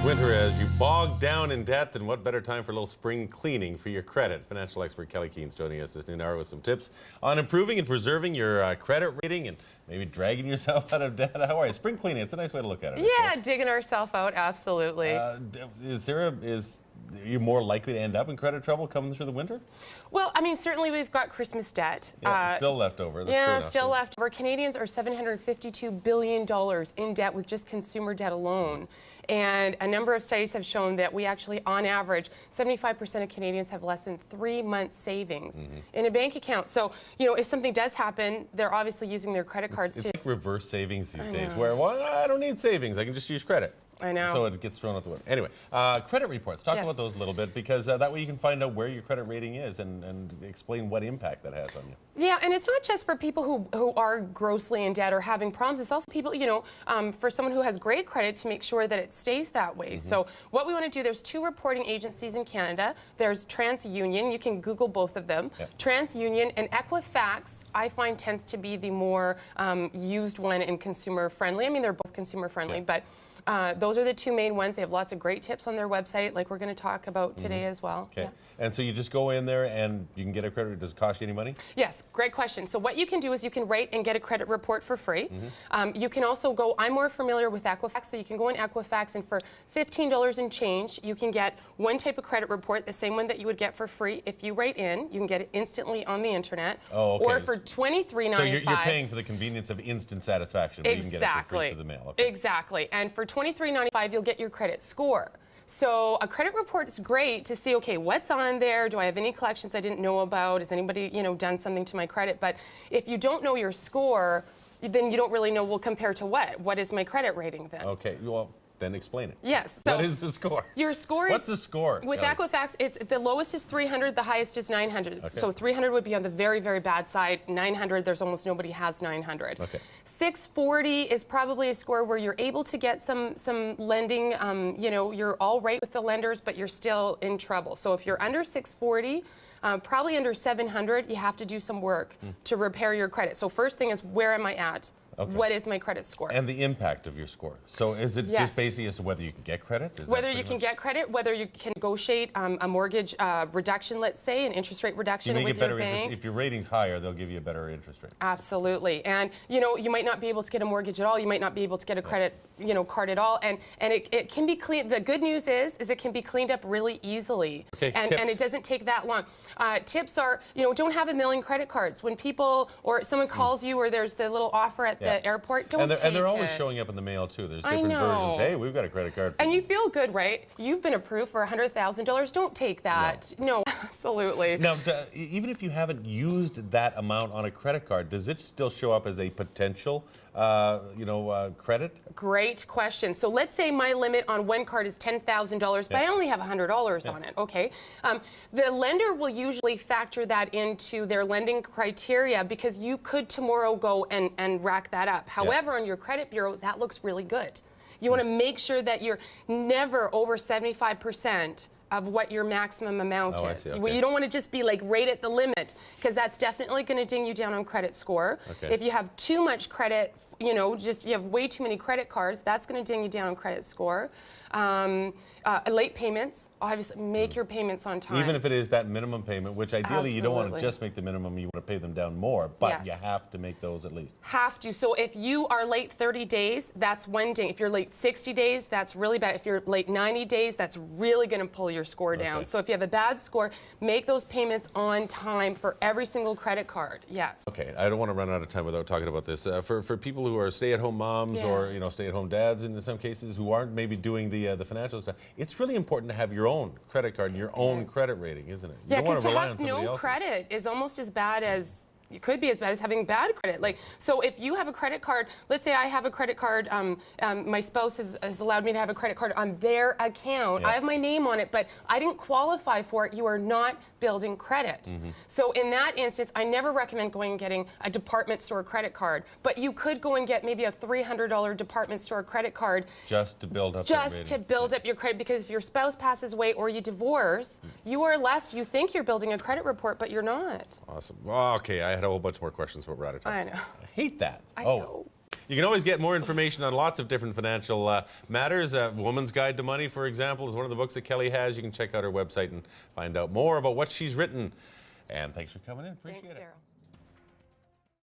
winter as you bog down in debt, then what better time for a little spring cleaning for your credit? Financial expert Kelley Keehn is joining us this noon hour with some tips on improving and preserving your credit rating and maybe dragging yourself out of debt. How are you? Spring cleaning, it's a nice way to look at it. Yeah, digging ourselves out, absolutely. Are you more likely to end up in credit trouble coming through the winter? Well, I mean, certainly we've got Christmas debt. Yeah, still left over. That's true enough. Still left over. Canadians are $752 billion in debt with just consumer debt alone. And a number of studies have shown that we actually, on average, 75% of Canadians have less than 3 months savings in a bank account. So, you know, if something does happen, they're obviously using their credit cards It's to... like reverse savings these days, where, well, I don't need savings. I can just use credit. I know. So it gets thrown out the window. Anyway, credit reports. Talk about those a little bit, because that way you can find out where your credit rating is and explain what impact that has on you. Yeah, and it's not just for people who are grossly in debt or having problems. It's also people, you know, for someone who has great credit to make sure that it stays that way. So what we want to do, there's 2 reporting agencies in Canada. There's TransUnion. You can Google both of them. TransUnion and Equifax, I find, tends to be the more used one and consumer friendly. I mean, they're both consumer friendly, but those are the 2 main ones. They have lots of great tips on their website, like we're going to talk about today as well. Okay. And so you just go in there and you can get a credit. Does it cost you any money? Yes, great question. So what you can do is you can rate and get a credit report for free. You can also go, I'm more familiar with Equifax, so you can go in Equifax and for $15 and change, you can get one type of credit report, the same one that you would get for free if you rate in. You can get it instantly on the internet. Oh, okay. Or for $23.95. So you're paying for the convenience of instant satisfaction, but you can get it for free through the mail. Okay. Exactly. And for $23.95, you'll get your credit score. So a credit report is great to see, okay, what's on there? Do I have any collections I didn't know about? Has anybody, you know, done something to my credit? But if you don't know your score, then you don't really know, well, compared to what? What is my credit rating then? Okay, well, then explain it. Yes. So what is the score? Your score is... What's the score? With Equifax, it's the lowest is 300, the highest is 900. Okay. So 300 would be on the very, very bad side. 900, there's almost nobody has 900. Okay. 640 is probably a score where you're able to get some lending. You know, you're all right with the lenders, but you're still in trouble. So if you're under 640, probably under 700, you have to do some work to repair your credit. So first thing is, where am I at? Okay. What is my credit score? And the impact of your score. So is it just basically as to whether you can get credit? Whether you can get credit, whether you can negotiate a mortgage reduction, let's say, an interest rate reduction with your bank. If your rating's higher, they'll give you a better interest rate. Absolutely. And, you know, you might not be able to get a mortgage at all. You might not be able to get a credit, you know, card at all. And it can be cleaned. The good news is it can be cleaned up really easily. Okay, and it doesn't take that long. Tips are, you know, don't have a million credit cards. When people or someone calls you or there's the little offer at the airport, don't take it. And they're always showing up in the mail, too. There's different versions. Hey, we've got a credit card. And you feel good, right? You've been approved for $100,000. Don't take that. No, absolutely. Now, even if you haven't used that amount on a credit card, does it still show up as a potential, credit? Great question. So let's say my limit on one card is $10,000, but I only have $100 on it. Okay. The lender will usually factor that into their lending criteria because you could tomorrow go and rack that up. However, on your credit bureau, that looks really good. You want to make sure that you're never over 75% of what your maximum amount is. Okay. You don't want to just be like right at the limit, because that's definitely going to ding you down on credit score. Okay. If you have too much credit, you know, you have way too many credit cards, that's going to ding you down on credit score. Late payments, obviously make your payments on time. Even if it is that minimum payment, which ideally you don't want to just make the minimum, you want to pay them down more, but you have to make those at least. Have to. So if you are late 30 days, that's one ding. If you're late 60 days, that's really bad. If you're late 90 days, that's really going to pull your score down. So if you have a bad score, make those payments on time for every single credit card. Yes. Okay, I don't want to run out of time without talking about this. For people who are stay-at-home moms or stay-at-home dads in some cases who aren't maybe doing the financial stuff, it's really important to have your own credit card and your own credit rating, isn't it? Yeah, because to have no credit is almost as bad as... It could be as bad as having bad credit. Like, so if you have a credit card, let's say I have a credit card, my spouse has allowed me to have a credit card on their account. I have my name on it, but I didn't qualify for it. You are not building credit. So in that instance, I never recommend going and getting a department store credit card, but you could go and get maybe a $300 department store credit card. Just to build up your credit, because if your spouse passes away or you divorce, you are left, you think you're building a credit report, but you're not. Awesome. Well, okay, I had a whole bunch more questions, but we're out of time. I know. I hate that. I know. You can always get more information on lots of different financial matters. Woman's Guide to Money, for example, is one of the books that Kelley has. You can check out her website and find out more about what she's written. And thanks for coming in. Appreciate it. Thanks, Daryl.